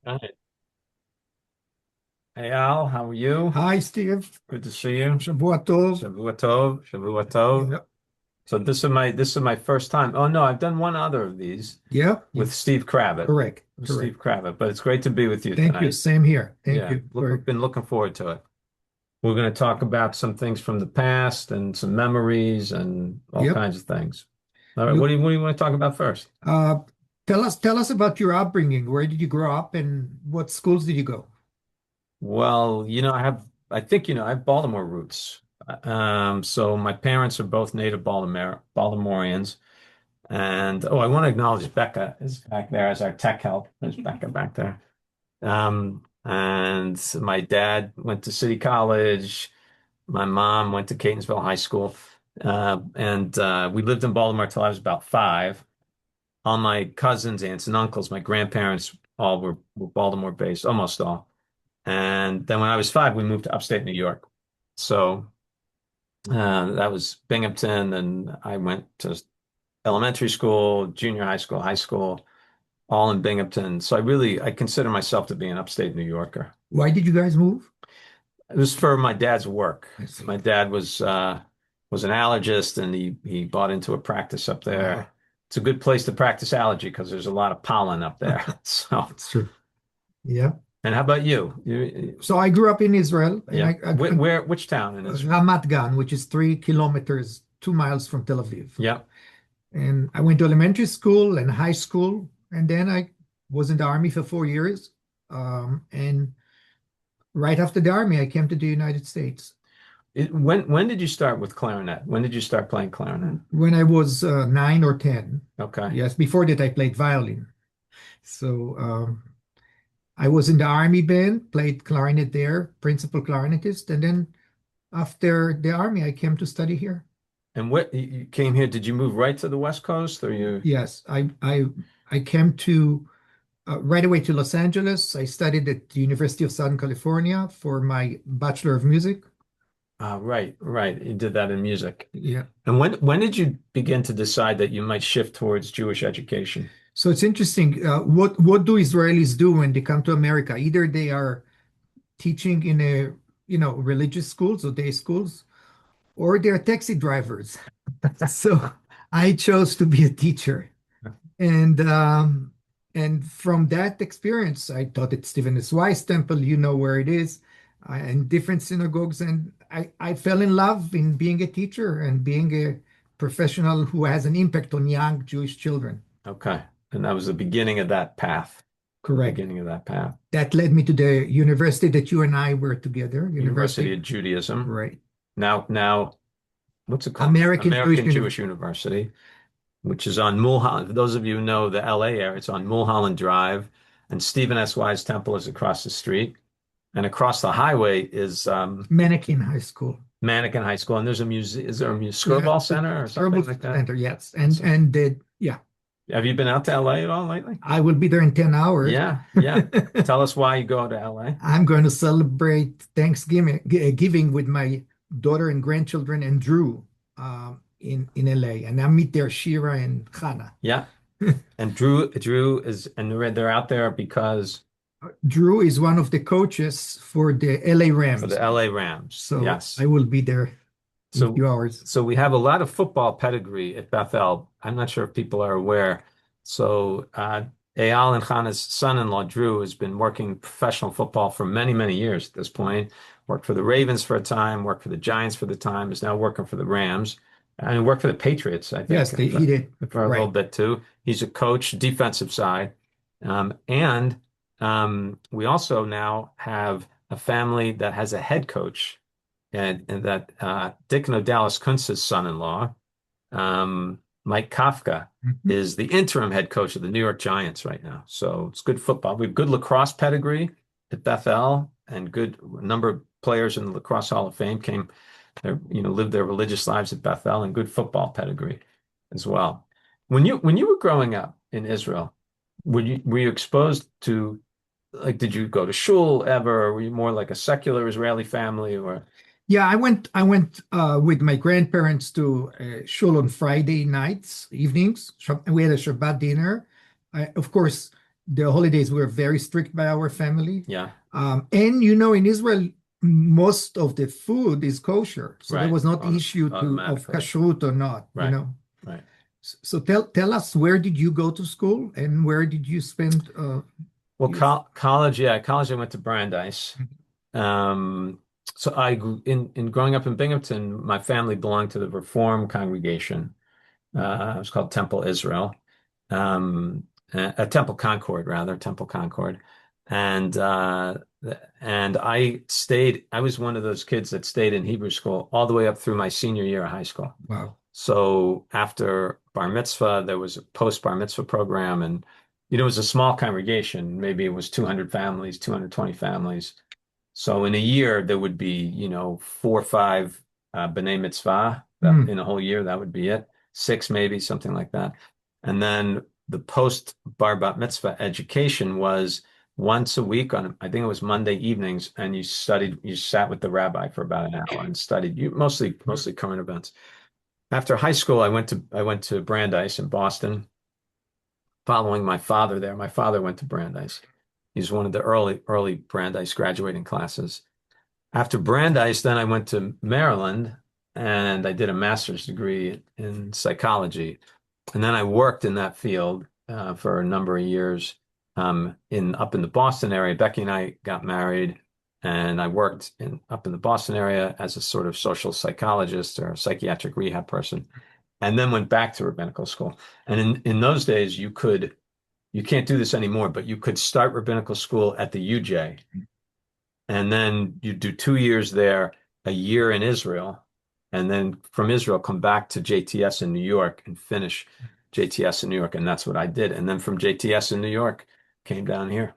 Hi. Hey Al, how are you? Hi, Steve. Good to see you. Shavua Tov. Shavua Tov, Shavua Tov. Yeah, So this is my first time. Oh no, I've done one other of these yeah, with Steve Kravitz. correct, With Steve correct. Kravitz, but it's great to be with you Thank you. tonight. Same here. Thank Yeah, you look, for. been looking forward to it. We're going to talk about some things from the past and some memories and all Yep. kinds of things. All right, what do You you what do you want to talk about first? uh, tell us about your upbringing. Where did you grow up, and what schools did you go? Well, I think I have Baltimore roots. So my parents are both native Baltimoreans. And I want to acknowledge Becca is back there as our tech help. There's Becca back there. And my dad went to City College. My mom went to Catonsville High School. And we lived in Baltimore till I was about 5. All my cousins, aunts, and uncles, my grandparents all were Baltimore based, almost all. And then when I was 5, we moved to upstate New York. So that was Binghamton, and I went to elementary school, junior high school, all in Binghamton. So I consider myself to be an upstate New Yorker. Why did you guys move? It was for my dad's work. I see. My dad was an allergist, and he bought into a practice up Uh, there. It's a good place to practice allergy because there's a lot of pollen up there. So, it's true. Yeah. and how about you? You So I grew up in Israel, and yeah. Which town in Israel? Ramat Gan, which is 3 kilometers, 2 miles from Tel Aviv. Yeah. And I went to elementary school and high school, and then I was in the army for 4 years. And right after the army, I came to the United States. When did you start with clarinet? When did you start playing clarinet? When I was 9 or 10. Okay. Yes, before that, I played violin. So I was in the army band, played clarinet there, principal clarinetist. And then after the army, I came to study here. And what you came here, did you move right to the West Coast or you? Yes, I came to right away to Los Angeles. I studied at the University of Southern California for my Bachelor of Music. Right, right. You did that in music. Yeah. And when did you begin to decide that you might shift towards Jewish education? So it's interesting. What do Israelis do when they come to America? Either they are teaching in a religious schools or day schools, or they're taxi drivers. So I chose to be a teacher, and from that experience, I taught at Stephen S. Wise Temple. You know where it is, and different synagogues, and I fell in love in being a teacher and being a professional who has an impact on young Jewish children. Okay. And that was the beginning of that path. The Correct. beginning of that path. That led me to the university that you and I were together, University University, of Judaism. right? Now, what's it called? American Jewish American University. Jewish University, which is on Mulholland. For those of you who know the LA area, it's on Mulholland Drive, and Stephen S. Wise Temple is across the street. And across the highway is Mannequin High School. Mannequin High School, and there's a museum. Is there a Yeah, skirball center or something Herbal like that? Center, yes. And So, and the yeah, have you been out to LA at all lately? I will be there in 10 hours. Yeah, yeah. Tell us why you go to LA. I'm going to celebrate Thanksgiving giving with my daughter and grandchildren and Drew in LA. And I meet there Shira and Hannah. Yeah, and Drew is, and they're out there because Drew is one of the coaches for the LA for the Rams. LA Rams. So Yes. I will be there in a So few hours. so we have a lot of football pedigree at Bethel. I'm not sure if people are aware. So Eyal and Hannah's son-in-law Drew has been working professional football for many, many years at this point. Worked for the Ravens for a time, worked for the Giants for the time, is now working for the Rams, and worked for the Patriots, I think, Yes, he did. for a little Right. bit too. He's a coach, defensive side. And we also now have a family that has a head coach, and that Dick Dallas Kuntz's son-in-law, Mike Kafka, Mhm. is the interim head coach of the New York Giants right now. So it's good football. We have good lacrosse pedigree at Bethel, and good number of players in the Lacrosse Hall of Fame came there, lived their religious lives at Bethel, and good football pedigree as well. When you were growing up in Israel, were you exposed to, like, did you go to shul ever, or were you more like a secular Israeli family, or? Yeah, I went with my grandparents to shul on Friday nights, evenings. We had a Shabbat dinner. Of course, the holidays were very strict by our family. Yeah. And in Israel, most of the food is kosher, so there Right. was not issue of Automatically. kashrut or not. Right. Right. So tell us, where did you go to school and where did you spend Well, your college, yeah, college I went to Brandeis. Um, so in growing up in Binghamton, my family belonged to the Reform congregation. It was called Temple Israel, Temple Concord rather, Temple Concord, and I stayed. I was one of those kids that stayed in Hebrew school all the way up through my senior year of high school. wow? So after bar mitzvah, there was a post bar mitzvah program, and it was a small congregation. Maybe it was 200 families, 220 families. So in a year, there would be, 4 or 5 b'nai mitzvah Hmm. in a whole year. That would be it. 6 maybe, something like that. And then the post bar bat mitzvah education was once a week on, I think it was Monday evenings, and you sat with the rabbi for about an hour and studied mostly current events. After high school, I went to Brandeis in Boston, following my father there. My father went to Brandeis. He's one of the early Brandeis graduating classes. After Brandeis, then I went to Maryland and I did a master's degree in psychology. And then I worked in that field for a number of years in up in the Boston area. Becky and I got married, and I worked up in the Boston area as a sort of social psychologist or psychiatric rehab person, and then went back to rabbinical school. And in those days, you can't do this anymore, but you could start rabbinical school at the UJ, and then you do 2 years there, a year in Israel, and then from Israel come back to JTS in New York and finish JTS in New York, and that's what I did. And then from JTS in New York, came down here.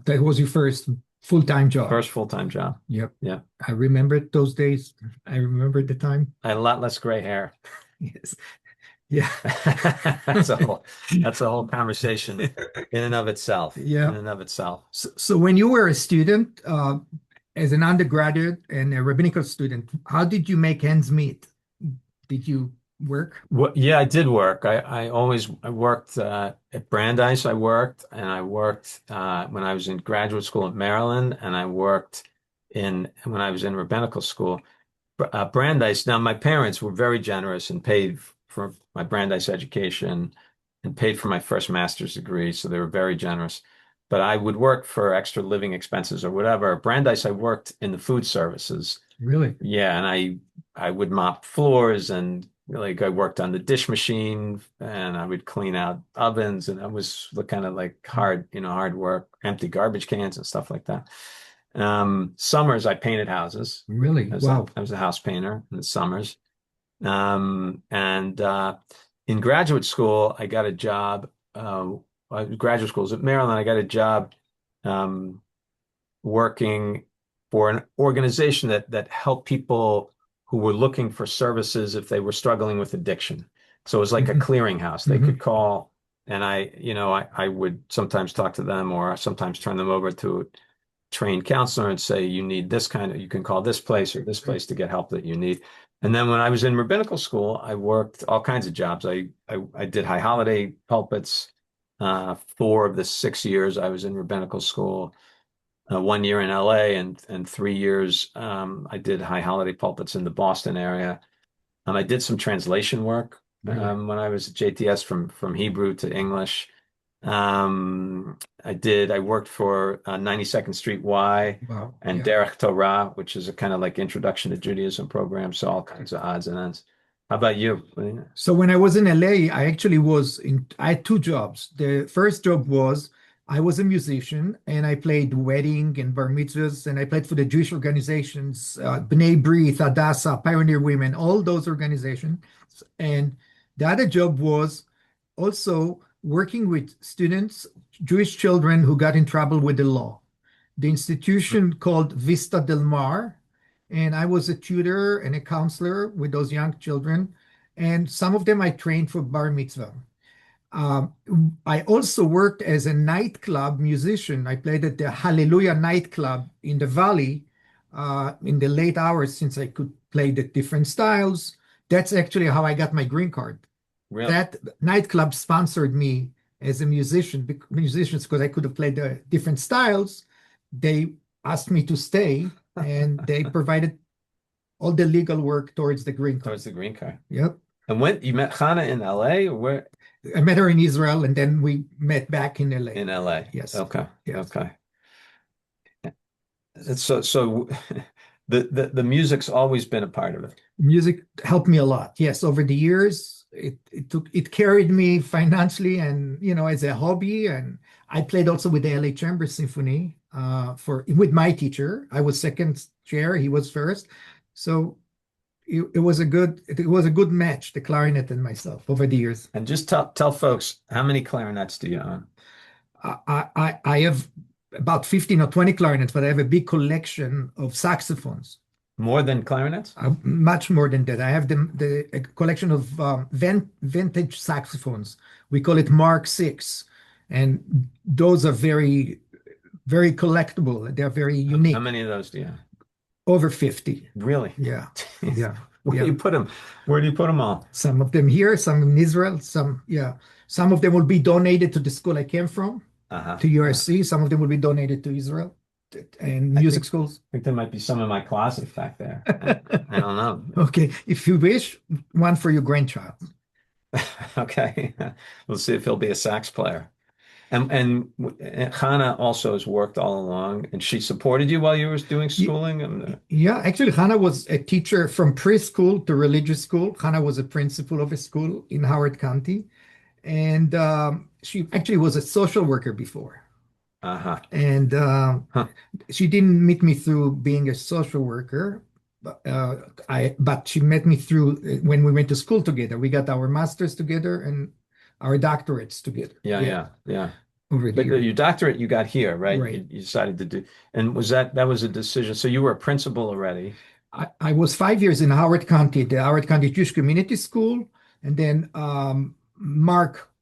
That was your first full-time job. First full-time job. Yep. Yeah. I remember those days. I remember the time. I had a lot less gray hair. Yes. Yeah. That's a whole conversation in and of itself. Yeah. In and of itself. So when you were a student, as an undergraduate and a rabbinical student, how did you make ends meet? Did you work? Well, yeah, I did work. I worked at Brandeis. I worked, and I worked when I was in graduate school at Maryland, and I worked in when I was in rabbinical school. Brandeis. Now, my parents were very generous and paid for my Brandeis education and paid for my first master's degree, so they were very generous. But I would work for extra living expenses or whatever. Brandeis, I worked in the food services. Really? Yeah, and I would mop floors, and like I worked on the dish machine, and I would clean out ovens, and that was the kind of like hard work, empty garbage cans and stuff like that. Summers I painted houses. Really? Wow. I was a house painter in the summers. And in graduate school, I got a job. Graduate schools at Maryland, I got a job um, working for an organization that helped people who were looking for services if they were struggling with addiction. So it was like a clearinghouse. They could call, and I would sometimes talk to them, or sometimes turn them over to a trained counselor and say, you can call this place or this place to get help that you need. And then when I was in rabbinical school, I worked all kinds of jobs. I did high holiday pulpits. 4 of the 6 years I was in rabbinical school. 1 year in LA and 3 years I did high holiday pulpits in the Boston area. I did some translation work when I was at JTS from Hebrew to English. I worked for 92nd Street Y Wow. and Yeah. Derech Torah, which is a kind of like introduction to Judaism program, so all kinds of odds and ends. How about you? So when I was in LA, I had two jobs. The first job was I was a musician and I played wedding and bar mitzvahs and I played for the Jewish organizations, B'nai B'rith, Hadassah, Pioneer Women, all those organizations. And the other job was also working with students, Jewish children who got in trouble with the law. The institution called Vista Del Mar, and I was a tutor and a counselor with those young children. And some of them I trained for bar mitzvah. Um, I also worked as a nightclub musician. I played at the Hallelujah nightclub in the Valley in the late hours since I could play the different styles. That's actually how I got my green card. Really? That nightclub sponsored me as a musicians, because I could have played the different styles, they asked me to stay, and they provided all the legal work towards the green card. Towards the green card. Yep. And when you met Hannah in LA or where? I met her in Israel, and then we met back in LA. In LA. Yes. Okay. Yes. Okay. So the music's always been a part of it. Music helped me a lot. Yes, over the years, it carried me financially and as a hobby. And I played also with the LA Chamber Symphony with my teacher. I was second chair, he was first. So it was a good match, the clarinet and myself over the years. And just tell folks, how many clarinets do you own? I have about 15 or 20 clarinets, but I have a big collection of saxophones. More than clarinets? Much more than that. I have a collection of vintage saxophones. We call it Mark VI, and those are very, very collectible. They're very unique. How many of those do you have? Over 50. Really? Yeah. Yeah. Where do you put them? Where do you put them all? Some of them here, some in Israel, some of them will be donated to the school I came from, to USC. Some of them will be donated to Israel and music schools. I think there might be some in my closet back there. I don't know. Okay, if you wish, one for your grandchild. Okay, we'll see if he'll be a sax player. And Hannah also has worked all along, and she supported you while you were doing schooling. Yeah, actually, Hannah was a teacher from preschool to religious school. Hannah was a principal of a school in Howard County, and she actually was a social worker before. And she didn't meet me through being a social worker, but she met me through when we went to school together. We got our masters together and our doctorates together. Yeah. Over But here. your doctorate you got here, right? Right. You decided to do, and that was a decision. So you were a principal already. I was 5 years in Howard County, the Howard County Jewish Community School, and then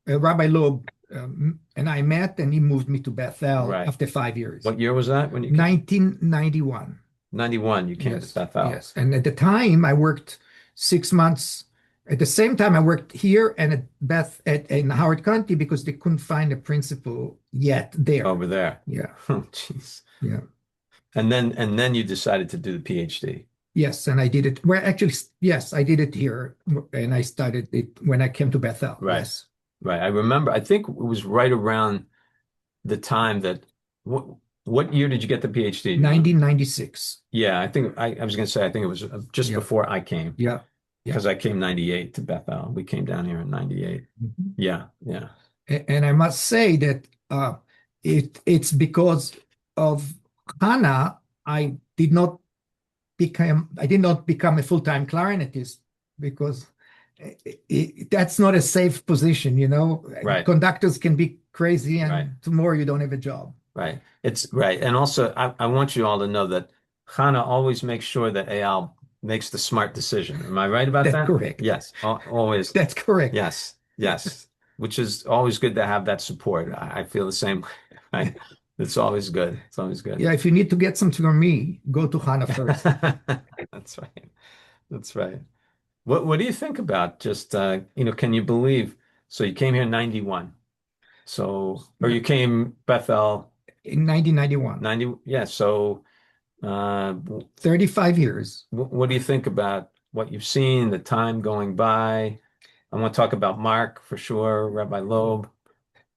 Rabbi Loeb, and I met, and he moved me to Bethel after 5 years. What year was that when you came? 1991. 91, you came to Bethel. Yes, and at the time I worked 6 months. At the same time, I worked here and in Howard County because they couldn't find a principal yet there. Over there. Yeah. Oh, jeez. Yeah. And then you decided to do the PhD. Yes, and I did it. Well, actually, yes, I did it here, and I started it when I came to Bethel. Right. Yes. Right. I remember. I think it was right around the time that. What year did you get the PhD? 1996. Yeah, I think I was going to say I think it was just before I came. Yeah. Because I came 98 to Bethel. We came down here in 98. Mm-hmm. Yeah. And I must say that it's because of Hannah I did not become a full-time clarinetist because that's not a safe position, Right. Conductors can be crazy and tomorrow you don't have a job. Right. It's right. And also I want you all to know that Hannah always makes sure that Eyal makes the smart decision. Am I right about that? That's correct. Yes, always. That's correct. Yes. Which is always good to have that support. I feel the same way. It's always good. It's always good. Yeah, if you need to get something from me, go to Hannah first. That's right. That's right. What do you think about just can you believe? So you came here in 91. Or you came Bethel in 1991. 90, yeah. So 35 years. What do you think about what you've seen, the time going by? I want to talk about Mark for sure, Rabbi Loeb.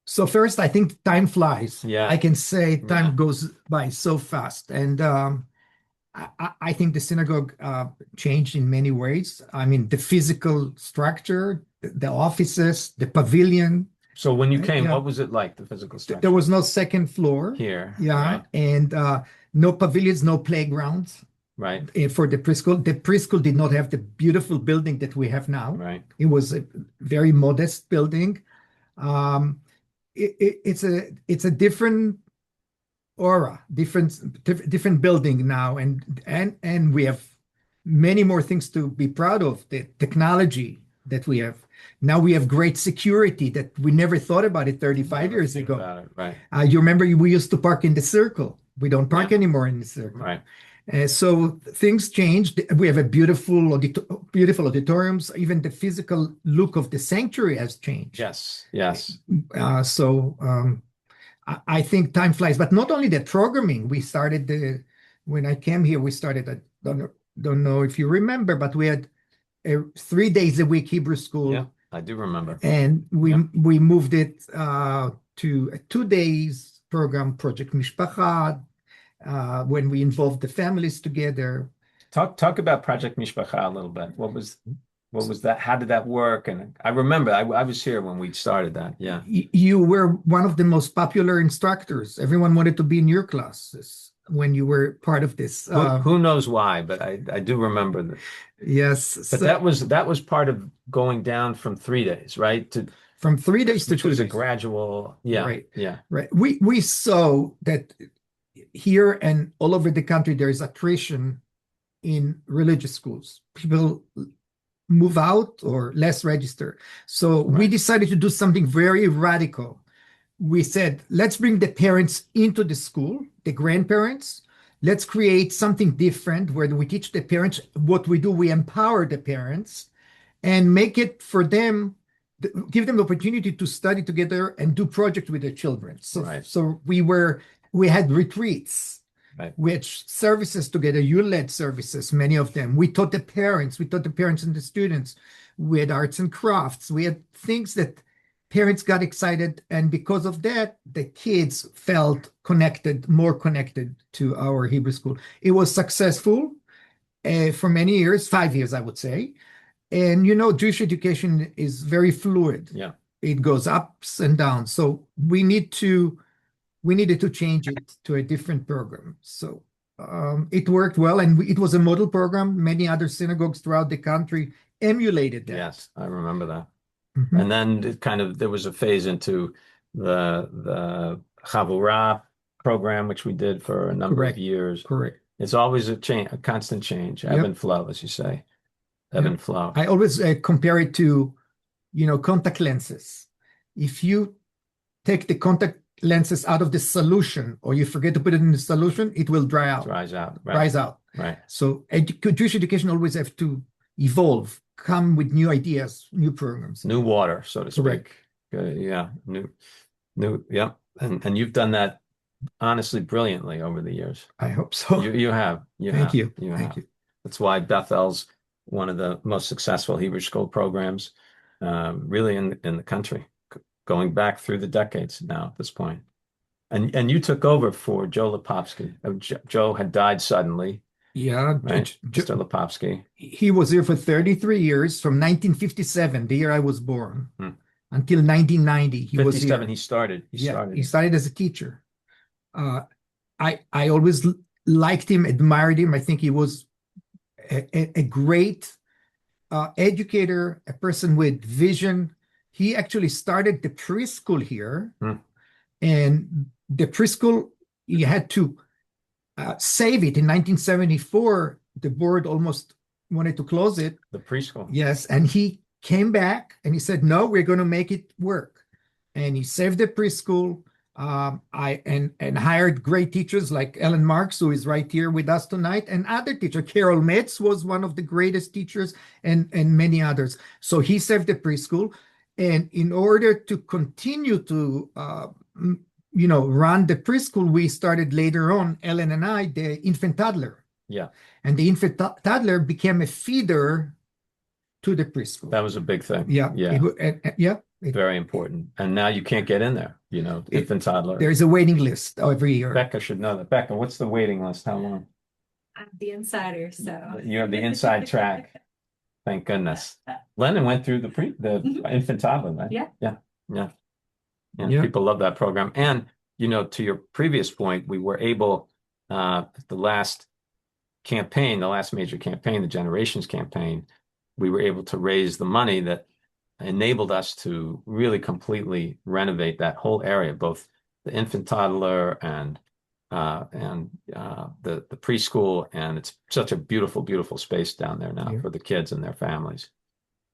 So first, I think time flies. Yeah. I can say time goes by so fast. And I think the synagogue changed in many ways. I mean, the physical structure, the offices, the pavilion. So when you came, what was it like, the physical structure? There was no second floor. Here. Yeah. Right. And no pavilions, no playgrounds. Right. For the preschool. The preschool did not have the beautiful building that we have now. Right. It was a very modest building. It's a different aura, different building now, and we have many more things to be proud of. The technology that we have now, we have great security that we never thought about it 35 years ago. Right. You remember we used to park in the circle. We don't park anymore in the circle. Right. So things changed. We have a beautiful auditoriums. Even the physical look of the sanctuary has changed. Yes, yes. I think time flies. But not only that, programming. When I came here, we started. I don't know if you remember, but we had 3 days a week Hebrew Yeah, school, I do remember. and Yeah. we moved it to a 2 days program, Project Mishpacha, when we involved the families together. Talk about Project Mishpacha a little bit. What was that? How did that work? And I remember I was here when we started that. Yeah. You were one of the most popular instructors. Everyone wanted to be in your classes when you were part of this. Who knows why, but I do remember that. Yes, But so that was part of going down from 3 days, right? from 3 days to Which was a 2 days. gradual, yeah, Right, yeah, right. We saw that here and all over the country there is attrition in religious schools. People move out or less register. So we right, decided to do something very radical. We said, let's bring the parents into the school, the grandparents. Let's create something different where we teach the parents what we do. We empower the parents and make it for them, give them the opportunity to study together and do projects with their children. So, right, so we had retreats, right. which services together, you led services, many of them. We taught the parents and the students. We had arts and crafts. We had things that parents got excited. And because of that, the kids felt more connected to our Hebrew school. It was successful for many years, 5 years, I would say. And Jewish education is very fluid. Yeah. It goes ups and downs. So we needed to change it to a different program. So it worked well, and it was a model program. Many other synagogues throughout the country emulated that. Yes, I remember that. Mhm. And then there was a phase into the Chavurah program, which we did for a number of Correct. years. Correct. It's always a constant change, ebb Yep. and flow, as you say, ebb Yep. and flow. I always compare it to, contact lenses. If you take the contact lenses out of the solution, or you forget to put it in the solution, it will dry out. Dries out, right, Dries out. right. So Jewish education always have to evolve, come with new ideas, new programs. New water, so to Correct. speak. Yeah, yeah. And you've done that honestly brilliantly over the years. I hope so. You have, Thank you. you Thank have. you. That's why Bethel's one of the most successful Hebrew school programs, really in the country, going back through the decades now at this point. And you took over for Joe Lipovsky. Joe had died suddenly, Yeah, right? Mr. Lipovsky. he was here for 33 years, from 1957, the year I was born, Hmm. until 1990. He was 57, here. he started. He started as a teacher. I always liked him, admired him. I think he was a great educator, a person with vision. He actually started the preschool here, and the preschool, he had to save it in 1974. The board almost wanted to close it. The preschool. Yes, and he came back and he said, "No, we're going to make it work." And he saved the preschool. And hired great teachers like Ellen Marks, who is right here with us tonight, and other teachers. Carol Metz was one of the greatest teachers, and many others. So he saved the preschool, and in order to continue to run the preschool, we started later on, Ellen and I, the infant toddler. Yeah. And the infant toddler became a feeder to the preschool. That was a big thing. Yeah. Yeah. Very important. And now you can't get in there, infant toddler. There's a waiting list every year. Becca should know that. Becca, what's the waiting list? How long? I'm the insider, so You have the inside track. Thank goodness. Lennon went through the infant toddler, right? Yeah. Yeah. People love that program. And, to your previous point, we were able, the last major campaign, the Generations campaign, we were able to raise the money that enabled us to really completely renovate that whole area, both the infant toddler and the preschool. And it's such a beautiful, beautiful space down there now for the kids and their families.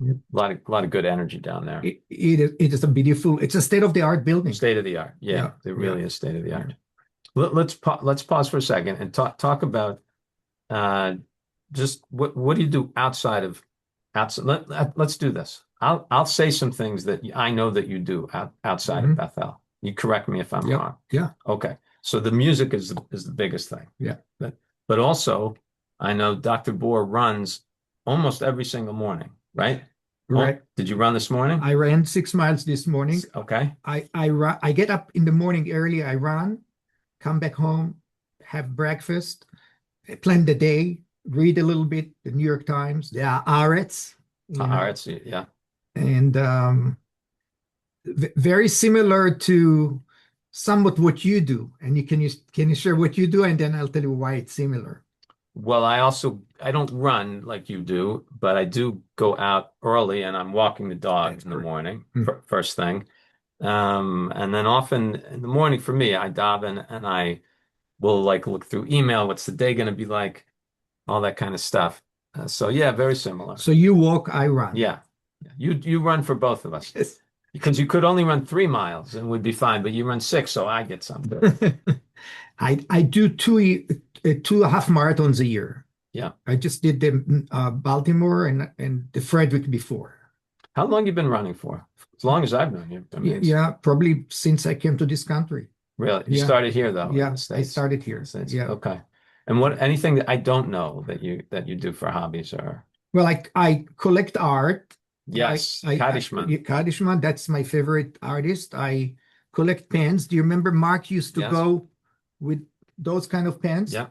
Yep. A lot of good energy down there. It is a beautiful, it's a state-of-the-art building. State of the art. Yeah, it really is state of the art. Let's pause for a second and talk about Uh, just what do you do outside? Let's do this. I'll say some things that I know that you do outside of Hmm. Bethel. You correct me if I'm Yep. wrong. Yeah. Okay. So the music is the biggest thing. Yeah. But also I know Dr. Bor runs almost every single morning, right? Oh, Right. did you run this morning? I ran 6 miles this morning. Okay. I get up in the morning early. I run, come back home, have breakfast, plan the day, read a little bit, the New York Times, the Haaretz, All you right. know, So, yeah. and very similar to somewhat what you do. And can you share what you do, and then I'll tell you why it's similar. Well, I don't run like you do, but I do go out early and I'm walking the dog That's in the correct. morning, Mm. first thing. And then often in the morning for me, I daven and I will like look through email. What's the day going to be like? All that kind of stuff. So yeah, very similar. So you walk, I run. Yeah. You run for both of us Yes. because you could only run 3 miles and would be fine, but you run six, so I get something. I do two half marathons a year. Yeah. I just did the Baltimore and the Frederick before. How long you been running for? As long as I've known you. I mean, Yeah, probably since I came to this country. really. You Yeah, started here though, in yeah, the I States. started In the here. States. Yeah. Okay. And what anything that I don't know that you do for hobbies or Well, I collect art. yes, Kadishman. Kadishman, that's my favorite artist. I collect pens. Do you remember Mark used to Yes. go with those kind of pens? Yeah.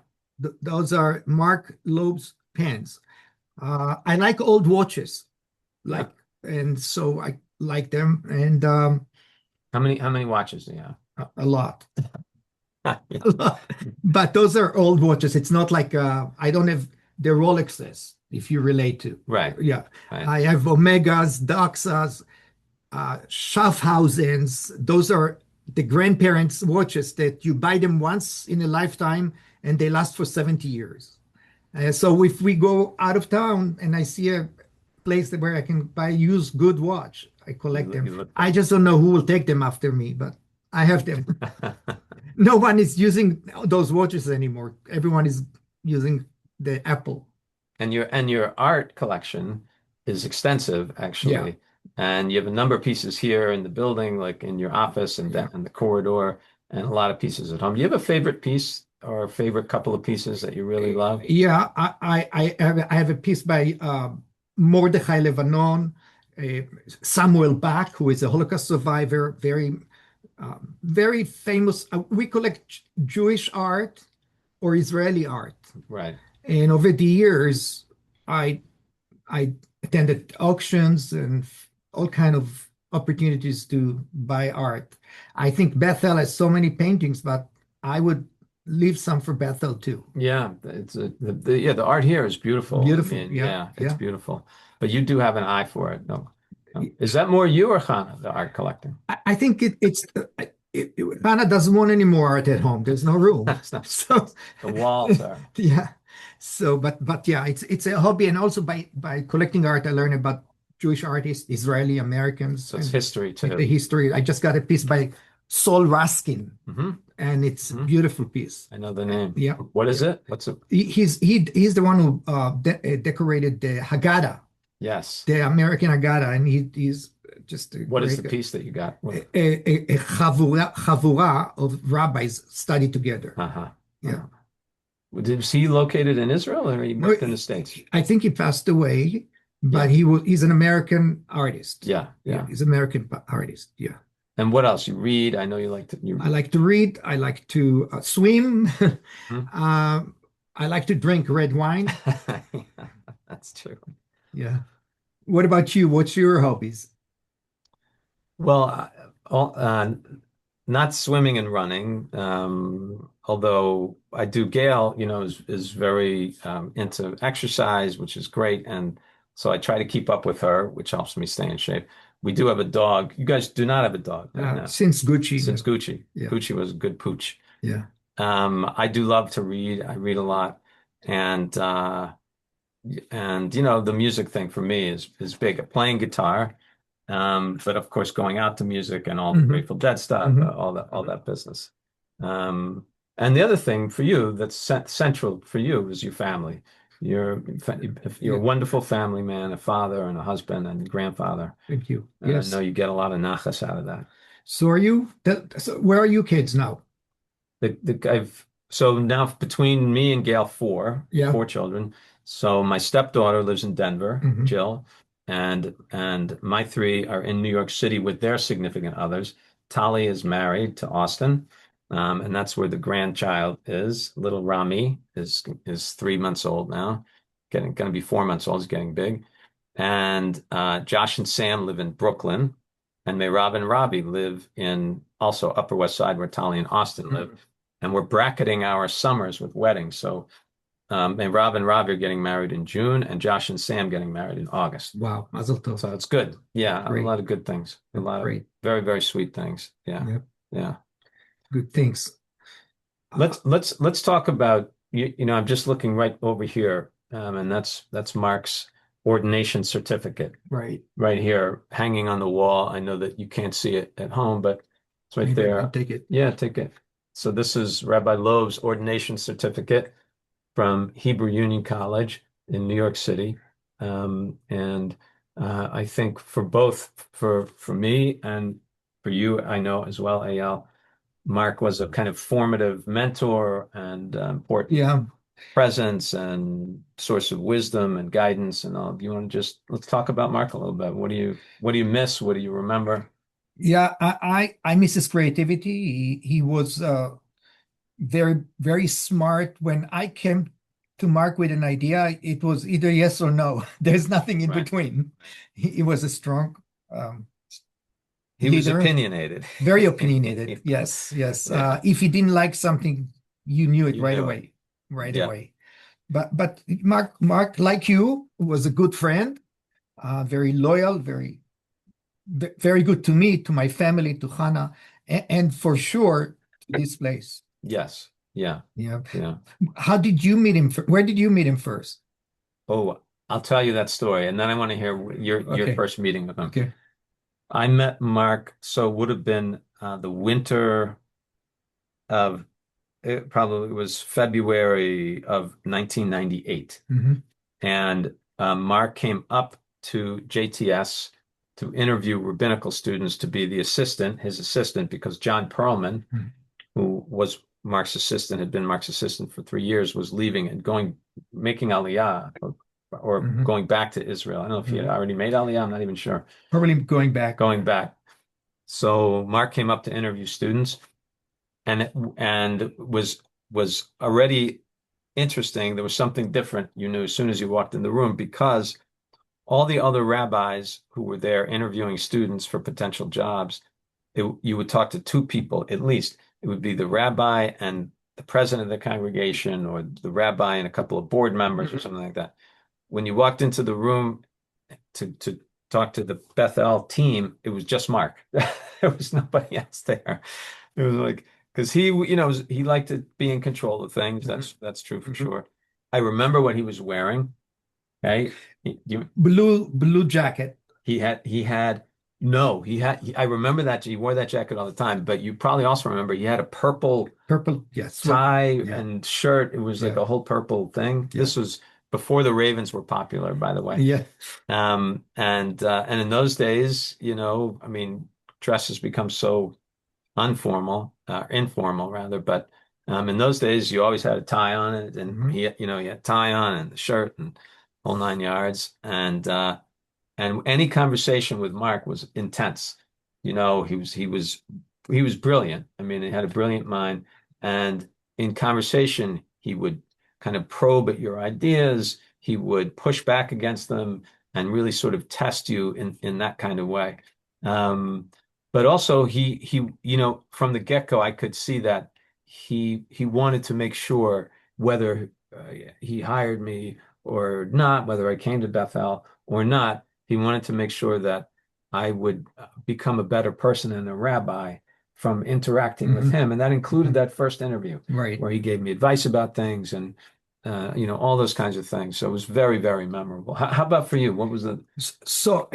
Those are Mark Loeb's pens. I like old watches, Yeah. like, and so I like them, and How many watches do you have? a lot. Yeah. A lot. But those are old watches. It's not like I don't have the Rolexes, if you relate to. Right. Yeah, Right. I have Omegas, Daxas, Schaffhausens. Those are the grandparents' watches that you buy them once in a lifetime and they last for 70 years. So if we go out of town and I see a place where I can buy used good watch, I collect them. You look I just don't know who will take them after me, but I have them. No one is using those watches anymore. Everyone is using the Apple. And your art collection is extensive, Yeah, actually. And you have a number of pieces here in the building, like in your office and yeah. in the corridor, and a lot of pieces at home. Do you have a favorite piece or a favorite couple of pieces that you really love? Yeah, I have a piece by Mordechai Levanon, uh, Samuel Bach, who is a Holocaust survivor, very famous. We collect Jewish art or Israeli art, Right. and over the years, I I attended auctions and all kind of opportunities to buy art. I think Bethel has so many paintings, but I would leave some for Bethel too. Yeah, it's yeah, the art here is beautiful. I Beautiful. mean, Yeah, yeah, it's yeah. beautiful. But you do have an eye for it. No. No. Is that more you or Hannah, the art collecting? I think Hannah doesn't want any more art at home. There's no room. That's not So the walls are. yeah. So but yeah, it's a hobby, and also by collecting art, I learn about Jewish artists, Israeli Americans, So it's and history the too. history. I just got a piece by Sol Raskin, Hmm. and it's a Hmm. beautiful piece. I know the name. Yeah, What is yeah. it? What's it? He's the one who decorated the Haggadah, Yes. the American Haggadah, and he's just a What is great the guy. piece that you got? A chavura of rabbis studied together. Uh-huh. Yeah. Was he located in Israel or he No, in the States? I think he passed away, Yeah. but he's an American artist. Yeah. Yeah, Yeah. he's an American artist. Yeah. And what else? You read? I know you like to I like to read. I like to swim. Hmm? I like to drink red wine. That's true. Yeah. What about you? What's your hobbies? Well, not swimming and running, although I do. Gail, is very into exercise, which is great, and so I try to keep up with her, which helps me stay in shape. We do have a dog. You guys do not have a dog right now. Since Gucci. Since Gucci. Yeah. Gucci was a good pooch. Yeah. I do love to read. I read a lot, and the music thing for me is big. Playing guitar. But of course, going out to music and all the Hmm. Grateful Dead stuff, Hmm. all that business. Um, And the other thing for you that's central for you is your family. You're Yeah, a wonderful family man, a father and a husband and grandfather. thank you. And I know Yes. you get a lot of nachas out of that. So are you so where are you kids now? I've so now between me and Gail, Yeah. four children. So my stepdaughter lives in Denver, Hmm. Jill, and my three are in New York City with their significant others. Tali is married to Austin, and that's where the grandchild is. Little Rami is 3 months old now, getting going to be 4 months old. He's getting big. And Josh and Sam live in Brooklyn, and Meirav and Rabbi live in also Upper West Side where Tali and Austin live. And we're bracketing our summers with weddings. So Meirav and Rabbi are getting married in June, and Josh and Sam getting married in August. Wow, Mazel Tov. So it's good. Yeah, a Great. lot of good things. A lot of Great. very, very sweet things. Yeah, Yep. yeah. Good things. Let's talk about I'm just looking right over here, and that's Mark's ordination certificate Right. right here, hanging on the wall. I know that you can't see it at home, but it's right Maybe I can there. take it. Yeah, take it. So this is Rabbi Loeb's ordination certificate from Hebrew Union College in New York City, and I think for both for me and for you, I know as well, Eyal. Mark was a kind of formative mentor and important Yeah. presence and source of wisdom and guidance and all. Do you want to just let's talk about Mark a little bit? What do you miss? What do you remember? Yeah, I miss his creativity. He was very, very smart. When I came to Mark with an idea, it was either yes or no. There's nothing in Right. between. He was a strong um, He was leader, opinionated. very opinionated. Yes, yes. Yeah, If he didn't like something, you knew it you right knew it. away, right Yeah. away. But Mark, like you, was a good friend, very loyal, very good to me, to my family, to Hannah, and for sure to this place. Yes. Yeah. Yeah. Yeah. How did you meet him? Where did you meet him first? Oh, I'll tell you that story, and then I want to hear your Okay. first meeting with him. Okay. I met Mark, so it would have been the winter of it probably was February of 1998. Hmm. And Mark came up to JTS to interview rabbinical students to be his assistant, because John Perlman, who was Mark's assistant, had been Mark's assistant for 3 years, was leaving and making Aliyah or Hmm. going back to Israel. I don't know if he had Hmm. already made Aliyah. I'm not even sure. Probably going back. Going back. So Mark came up to interview students and was already interesting. There was something different you knew as soon as you walked in the room, because all the other rabbis who were there interviewing students for potential jobs, you would talk to two people at least. It would be the rabbi and the president of the congregation, or the rabbi and a couple of board members, or something like that. When you walked into the room to talk to the Bethel team, it was just Mark. There was nobody else there. It was like, because he liked to be in control of things. That's true for Hmm. sure. I remember what he was wearing. Okay, Blue jacket. he had no, I remember that he wore that jacket all the time. But you probably also remember he had a purple Purple. Yes. tie Yeah. and shirt. It was like Yeah. a whole purple thing. Yeah. This was before the Ravens were popular, by the way. Yeah. And in those days, I mean, dresses become so informal rather. But in those days, you always had a tie on it, and Hmm. he had tie on and the shirt and whole 9 yards. And any conversation with Mark was intense. He was brilliant. I mean, he had a brilliant mind, and in conversation, he would kind of probe at your ideas. He would push back against them and really sort of test you in that kind of way. Um, but also from the get-go, I could see that he wanted to make sure whether he hired me or not, whether I came to Bethel or not, he wanted to make sure that I would become a better person and a rabbi from interacting with Hmm. him. And that included that first interview Right. where he gave me advice about things and all those kinds of things. So it was very, very memorable. How about for you? What was the So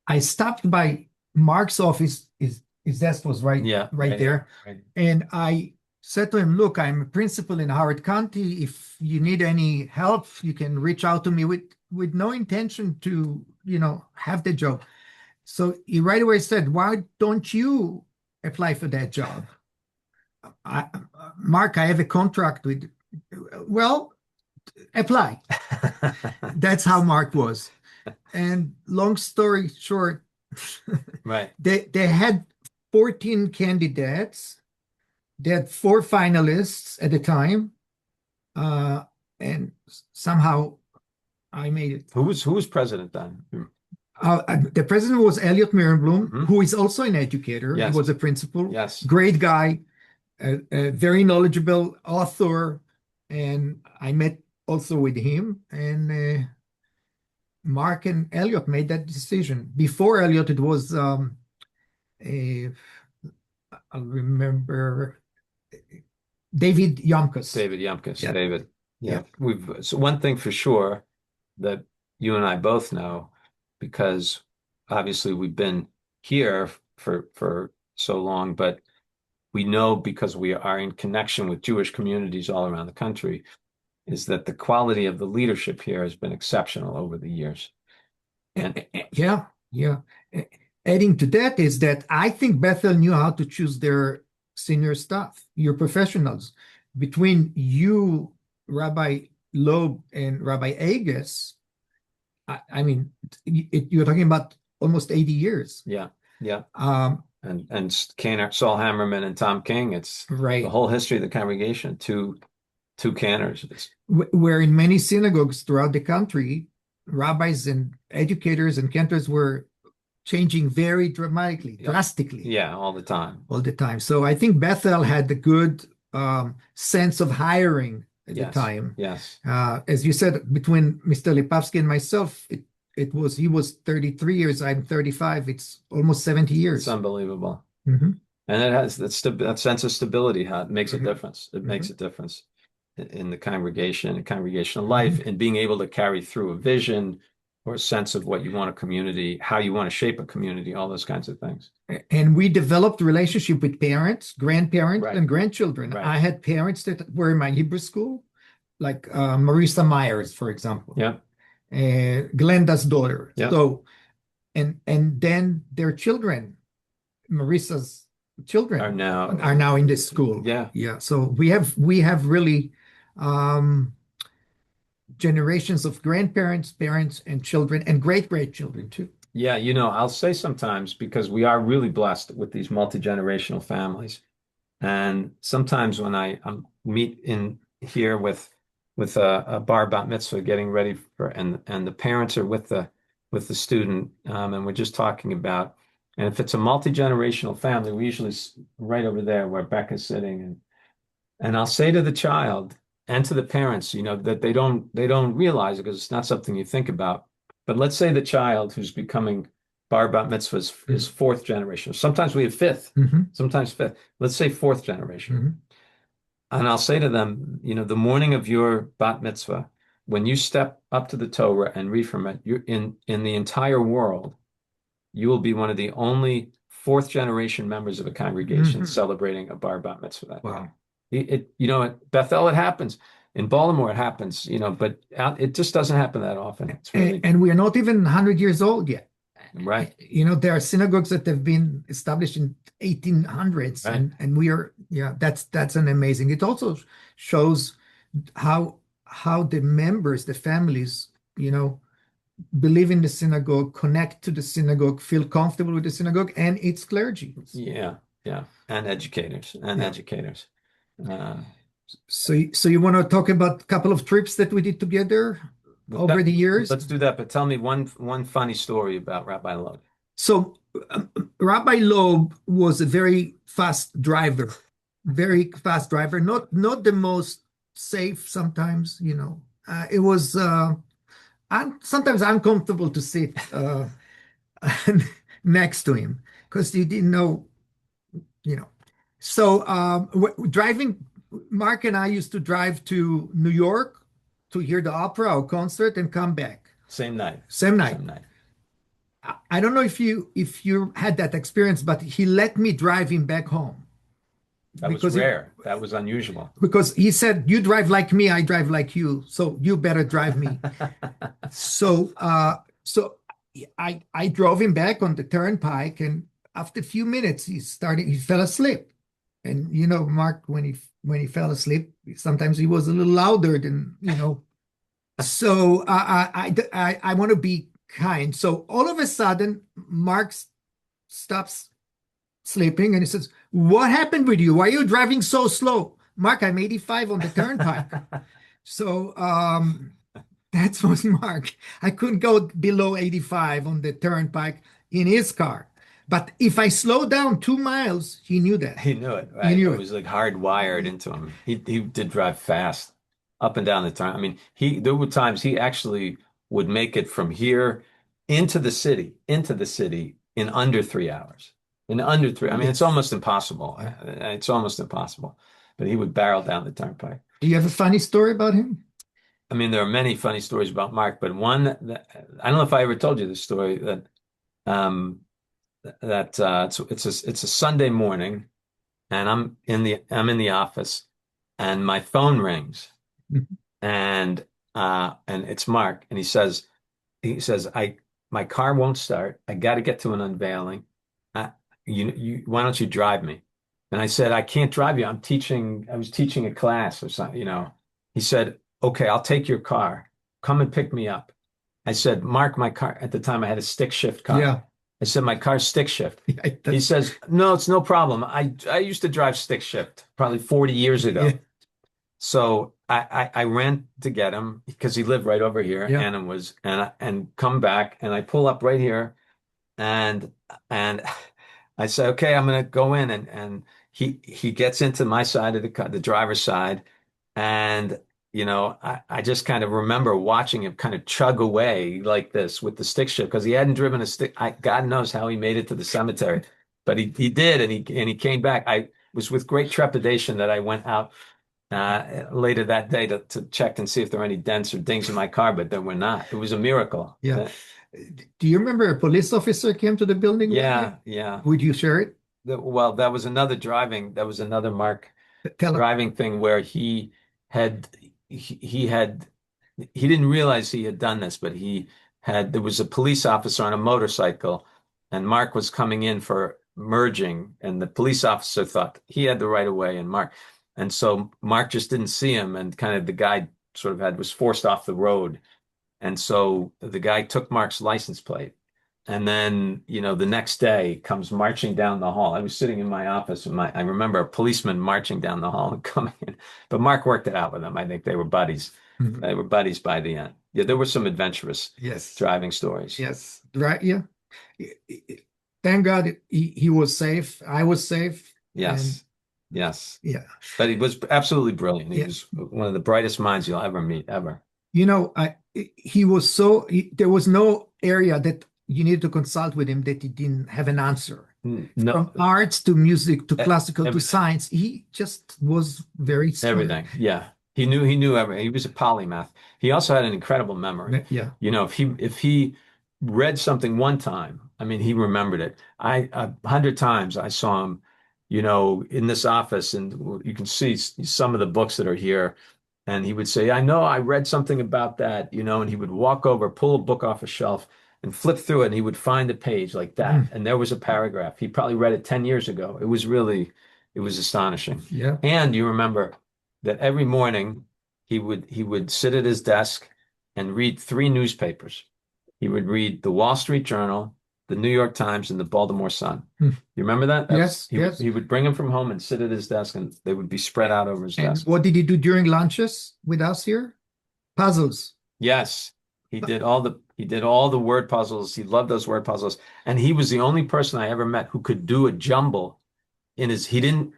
I stopped by Mark's office. His desk was right Yeah, right right here. there, Right. and I said to him, "Look, I'm a principal in Howard County. If you need any help, you can reach out to me," with no intention to, have the job. So he right away said, "Why don't you apply for that job?" I, Mark, I have a contract with, well, apply. That's how Mark was. And long story short, Right. they had 14 candidates. They had four finalists at the time. And somehow I made it. Who was president then? The president was Elliot Mirrenblum, Mhm. who is also an educator. Yes. He was a principal. Yes. Great guy, a very knowledgeable author. And I met also with him. And Mark and Elliot made that decision. Before Elliot, it was a, I'll remember David Yomkus. David Yumkus. Yeah. David. Yeah. Yeah. So one thing for sure that you and I both know, because obviously we've been here for so long, but we know because we are in connection with Jewish communities all around the country, is that the quality of the leadership here has been exceptional over the years. And Yeah, yeah. Adding to that is that I think Bethel knew how to choose their senior staff, your professionals. Between you, Rabbi Loeb, and Rabbi Agus, I mean, you're talking about almost 80 years. yeah, yeah. Um, And Saul Hammerman and Tom King, it's right. the whole history of the congregation, two canners. Where in many synagogues throughout the country, rabbis and educators and cantors were changing very dramatically, drastically. Yeah, all the time. All the time. So I think Bethel had a good sense of hiring at Yes. the time. Yes. As you said, between Mr. Lipavsky and myself, he was 33 years, I'm 35. It's almost 70 years. It's unbelievable. Mhm. And it has that sense of stability, how it makes a Mhm. difference. It makes a difference in the congregation and congregational Mm-hmm. life, and being able to carry through a vision or a sense of what you want a community, how you want to shape a community, all those kinds of things. And we developed relationship with parents, grandparents, Right. and grandchildren. Right. I had parents that were in my Hebrew school, like Marisa Myers, for example. Yeah. Glenda's daughter. Yeah. So, and then their children, Marisa's children, Are now in this school. Yeah. Yeah. So we have really generations of grandparents, parents, and children, and great-grandchildren too. Yeah, I'll say sometimes, because we are really blessed with these multi-generational families. And sometimes when I meet in here with a bar bat mitzvah getting ready for, and the parents are with the student, and we're just talking about, and if it's a multi-generational family, we usually right over there where Becca's sitting, and I'll say to the child and to the parents, that they don't realize it because it's not something you think about. But let's say the child who's becoming bar bat mitzvah is fourth generation. Sometimes we have fifth, sometimes fifth. Let's say fourth generation. And I'll say to them, the morning of your bat mitzvah, when you step up to the Torah and read from it, you're in the entire world, you will be one of the only fourth generation members of a congregation celebrating a bar bat mitzvah that Wow. day. At Bethel it happens. In Baltimore it happens, but it just doesn't happen that often. It's really, And we are not even 100 years old yet. right. There are synagogues that have been established in 1800s, Right. and we are, that's an amazing. It also shows how the members, the families, believe in the synagogue, connect to the synagogue, feel comfortable with the synagogue and its clergy. Yeah, yeah, and educators. So you want to talk about a couple of trips that we did together over the years? Let's do that, but tell me one funny story about Rabbi Loeb. So Rabbi Loeb was a very fast driver, not the most safe sometimes, it was sometimes uncomfortable to sit next to him because you didn't know. So driving, Mark and I used to drive to New York to hear the opera or concert and come back. Same night. Same night. I don't know if you had that experience, but he let me drive him back home. That was because he rare. That was unusual. because he said, "You drive like me, I drive like you, so you better drive me." So I drove him back on the turnpike, and after a few minutes, he fell asleep. And Mark, when he fell asleep, sometimes he was a little louder than. So I want to be kind. So all of a sudden, Mark stops sleeping and he says, "What happened with you? Why are you driving so slow?" "Mark, I'm 85 on the turnpike." So that was Mark. I couldn't go below 85 on the turnpike in his car. But if I slow down 2 miles, he knew that. He knew it, He right? knew It it. was like hardwired into him. He did drive fast up and down the turn. I mean, there were times he actually would make it from here into the city in under 3 hours. In under three. I mean, it's Yes. almost impossible. Yeah. It's almost impossible. But he would barrel down the turnpike. Do you have a funny story about him? I mean, there are many funny stories about Mark, but one that I don't know if I ever told you this story um it's a Sunday morning and I'm in the office and my phone rings and it's Mark and he says I my car won't start. I got to get to an unveiling. Uh, you why don't you drive me? And I said I can't drive you. I was teaching a class or something. He said, "Okay, I'll take your car. Come and pick me up." I said, "Mark, my car." At the time I had a stick shift car. Yeah. I said, "My car's stick shift." Yeah, He says, "No, it's no problem. I used to drive stick shift probably 40 years ago." yeah, So I ran to get him because he lived right over here yeah. and come back and I pull up right here and I say, "Okay, I'm gonna go in," and he gets into my side of the driver's side, and I just kind of remember watching him kind of chug away like this with the stick shift because he hadn't driven a stick. God knows how he made it to the cemetery, but he did, and he came back. I was with great trepidation that I went out later that day to check and see if there were any dents or dings in my car, but there were not. It was a miracle. Yeah. Do you remember a police officer came to the building one day? Yeah, yeah. Would you share it? Well, that was another Mark Tell us. driving thing where had he had he didn't realize he had done this, but there was a police officer on a motorcycle and Mark was coming in for merging and the police officer thought he had the right of way and so Mark just didn't see him and kind of the guy sort of was forced off the road. And so the guy took Mark's license plate. And then, the next day comes marching down the hall. I was sitting in my office and I remember a policeman marching down the hall and coming in. But Mark worked it out with him. I think they were buddies. Mhm. They were buddies by the end. Yeah, there were some adventurous Yes. driving stories. Yes. Right. Yeah. Thank God he was safe. I was safe. Yes. Yes. Yeah. But he was absolutely brilliant. He Yeah. was one of the brightest minds you'll ever meet, ever. He was there was no area that you needed to consult with him that he didn't have an answer. No, From arts to music to classical to everything. science, he just was very smart. Everything. Yeah. He knew everything. He was a polymath. He also had an incredible memory. Yeah. If he read something one time, I mean, he remembered it. 100 times I saw him, in this office, and you can see some of the books that are here. And he would say, "I know, I read something about that," and he would walk over, pull a book off a shelf, and flip through it, and he would find a page like that, and there was a paragraph. He probably read it 10 years ago. It was astonishing. Yeah. And you remember that every morning he would sit at his desk and read 3 newspapers. He would read the Wall Street Journal, the New York Times, and the Baltimore Sun. You remember that? Yes, yes. He would bring them from home and sit at his desk, and they would be spread out over his And desk. what did he do during lunches with us here? Puzzles. Yes, he did all the word puzzles. He loved those word puzzles, and he was the only person I ever met who could do a jumble he didn't.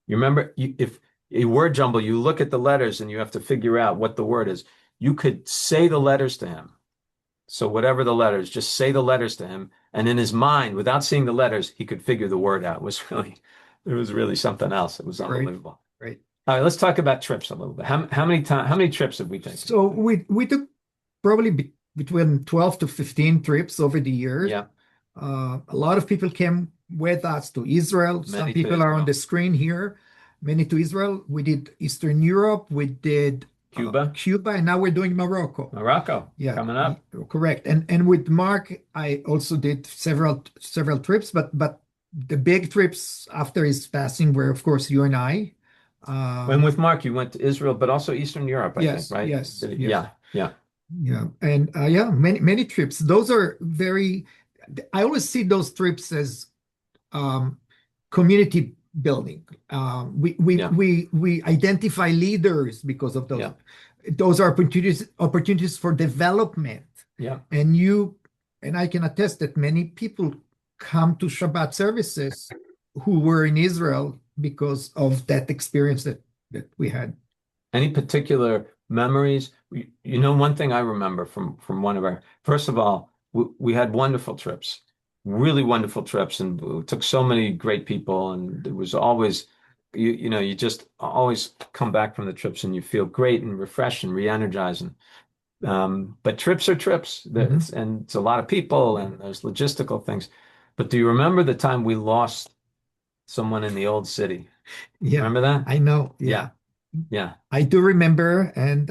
You remember, if a word jumble, you look at the letters and you have to figure out what the word is. You could say the letters to him. So whatever the letters, just say the letters to him, and in his mind, without seeing the letters, he could figure the word out. It was really something else. It was unbelievable. Right. All right, let's talk about trips a little bit. How many trips have we taken? So we took probably between 12 to 15 trips over the years. Yeah. A lot of people came with us to Israel. Some Many to people are on Israel. the screen here. many to Israel. We did Eastern Europe. We did Cuba, Cuba, and now we're doing Morocco. Morocco, Yeah, coming up. correct. And with Mark, I also did several trips, but the big trips after his passing were, of course, you and I. When Um, with Mark, you went to Israel, but also Eastern Europe, I think, yes, right? yes, yes. Yeah, yeah. Yeah, and yeah, many trips. Those are very. I always see those trips as um, community building. Yeah, We identify leaders because of those. yeah, Those are opportunities for development. yeah. And you and I can attest that many people come to Shabbat services who were in Israel because of that experience that we had. Any particular memories? You know, one thing I remember from one of our, first of all, we had wonderful trips, really wonderful trips, and we took so many great people, and it was always, you know, you just always come back from the trips and you feel great and refreshed and re-energizing. But trips are trips, Mhm. and it's a lot of people, and there's logistical things. But do you remember the time we lost someone in the old city? Yeah, Remember that? I know. Yeah, Yeah, yeah. I do remember. And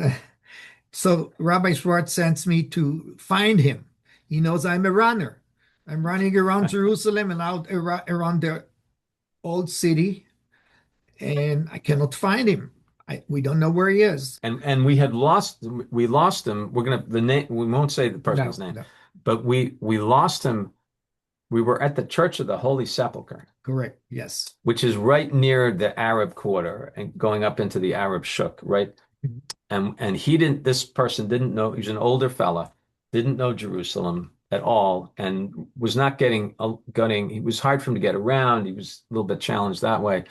so Rabbi Schwartz sends me to find him. He knows I'm a runner. I'm running around Jerusalem and out around the old city, and I cannot find him. We don't know where he is. And we lost him. We're gonna the name we won't say the No, person's name, no, but we lost him. We were at the Church of the Holy Sepulchre, correct. Yes. which is right near the Arab quarter and going up into the Arab Shuk, right? Mhm. And he didn't, this person didn't know, he was an older fella, didn't know Jerusalem at all, and was not getting, he was hard for him to get around. He was a little bit challenged that way.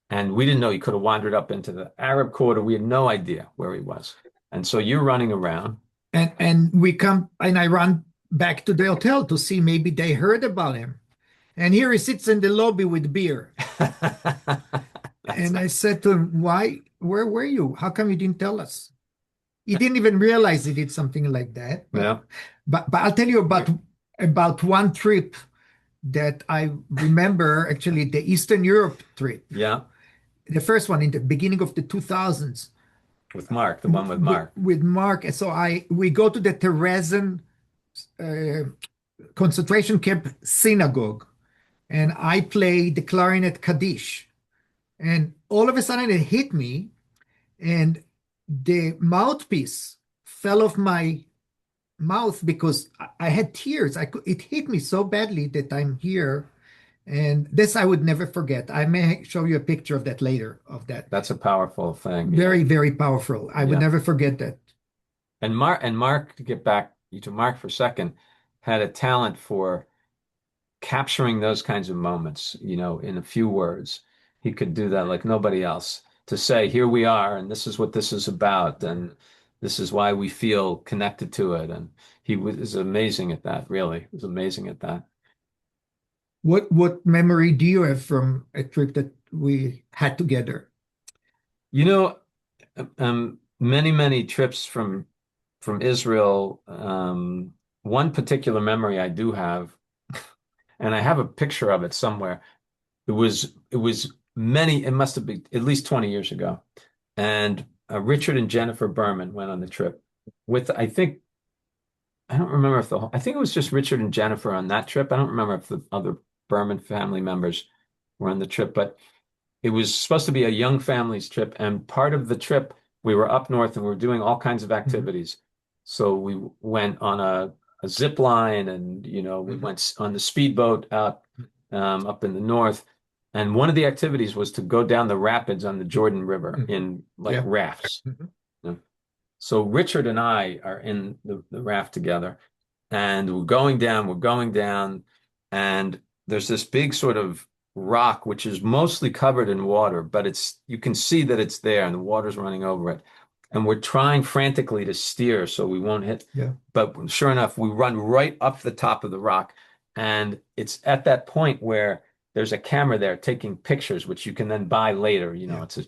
And we didn't know he could have wandered up into the Arab quarter. We had no idea where he was. And so you're running around. And we come and I run back to the hotel to see maybe they heard about him. And here he sits in the lobby with beer. That's And I said to him, "Why? Where were you? How come you didn't tell us?" He didn't even realize he did something like that. But yeah, but I'll tell you about one trip that I remember, actually the Eastern Europe trip, yeah. the first one in the beginning of the 2000s With Mark, the one with with, Mark. with Mark. And so we go to the Terezin uh, concentration camp synagogue, and I play the clarinet Kaddish. And all of a sudden it hit me, and the mouthpiece fell off my mouth because I had tears. It hit me so badly that I'm here. And this I would never forget. I may show you a picture of that later, of that. That's a powerful thing. Yeah. Very, very powerful. I would Yeah. never forget that. And Mark, to get back to Mark for a second, had a talent for capturing those kinds of moments, you know, in a few words. He could do that like nobody else. To say, here we are, and this is what this is about, and this is why we feel connected to it. And he was amazing at that, really. He was amazing at that. What memory do you have from a trip that we had together? You know, many, many trips from Israel. One particular memory I do have, and I have a picture of it somewhere. It was many, it must have been at least 20 years ago. And Richard and Jennifer Berman went on the trip with, I don't remember if I think it was just Richard and Jennifer on that trip. I don't remember if the other Berman family members were on the trip, but it was supposed to be a young families trip. And part of the trip, we were up north and we were doing all kinds of Mhm. activities. So we went on a zip line, and, you know, we Mhm. went on the speedboat out up in the north. And one of the activities was to go down the rapids on the Jordan River Mhm. in like Yeah. rafts. Mhm. You know? So Richard and I are in the raft together, and we're going down, and there's this big sort of rock which is mostly covered in water, but you can see that it's there and the water's running over it. And we're trying frantically to steer so we won't hit. Yeah. But sure enough, we run right up the top of the rock. And it's at that point where there's a camera there taking pictures, which you can then buy later. You know, Yeah.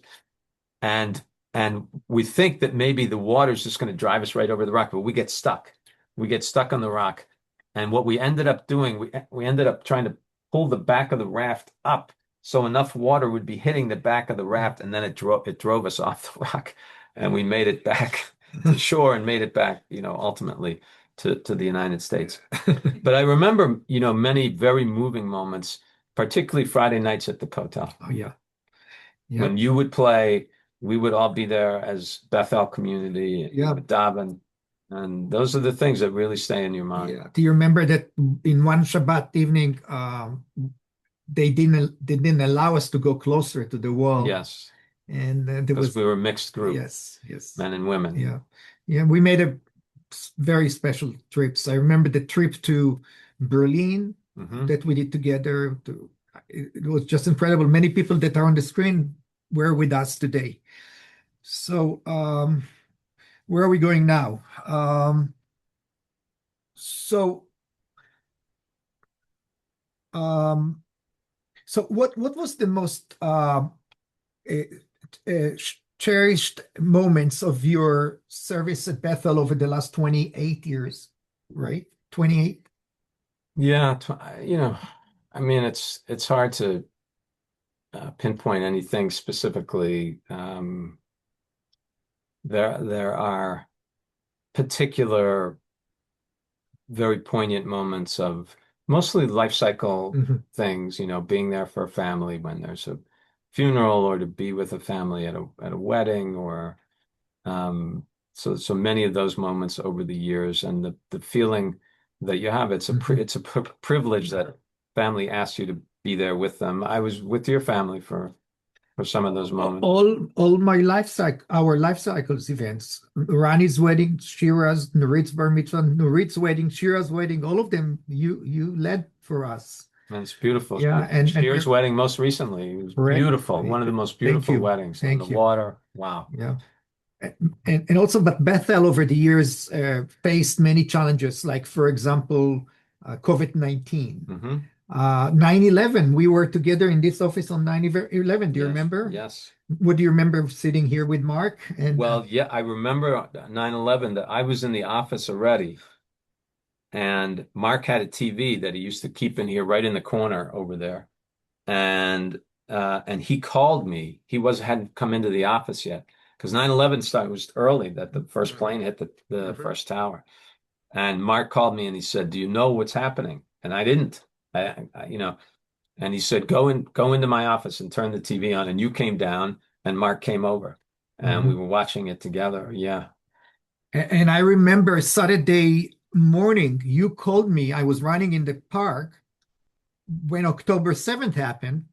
and and we think that maybe the water's just going to drive us right over the rock, but we get stuck. We get stuck on the rock. And what we ended up doing, we ended up trying to pull the back of the raft up so enough water would be hitting the back of the raft, and then it drove us off the rock, and we made it back to shore and made it back, ultimately to the United States. But I remember, many very moving moments, particularly Friday nights at the Kotel. Oh yeah. When Yep. you would play, we would all be there as Bethel community, Yeah. daven, and those are the things that really stay in your mind. Yeah. Do you remember that in one Shabbat evening, they didn't allow us to go closer to the wall, Yes, and there because was we were a mixed group, yes, yes, men and women. yeah, yeah. We made a very special trips. I remember the trip to Berlin Hmm. that we did together. It was just incredible. Many people that are on the screen were with us today. So, where are we going now? So, um, so what was the most uh, cherished moments of your service at Bethel over the last 28 years, right? 28? Yeah, I mean, it's hard to pinpoint anything specifically. There are particular, very poignant moments of mostly life cycle Mhm. things, being there for a family when there's a funeral, or to be with a family at a wedding, or so many of those moments over the years, and the feeling that you have, Mhm. it's a privilege that family asks you to be there with them. I was with your family for some of those moments. All my life cycle, our life cycles events, Rani's wedding, Shira's, Nurit's bar mitzvah, Nurit's wedding, Shira's wedding, all of them you led for us. And it's beautiful. Yeah, and Shear's wedding most recently, it was correct. beautiful. One of the most Thank beautiful you. weddings on the Thank you. water. Wow. Yeah. And also, but Bethel over the years faced many challenges, like, for example, COVID-19. Hmm. 9/11, we were together in this office on 9/11. Do you Yes, remember? yes. What do you remember sitting here with Mark? And Well, yeah, I remember 9/11 that I was in the office already, and Mark had a TV that he used to keep in here right in the corner over there. And he called me. He hadn't come into the office yet, because 9/11 started, was early, that the first plane hit the Mhm. first tower. And Mark called me and he said, "Do you know what's happening?" And I didn't. And he said, go into my office and turn the TV on." And you came down, and Mark came over, and we Mhm. were watching it together. Yeah. And I remember Saturday morning, you called me. I was running in the park when October 7th happened,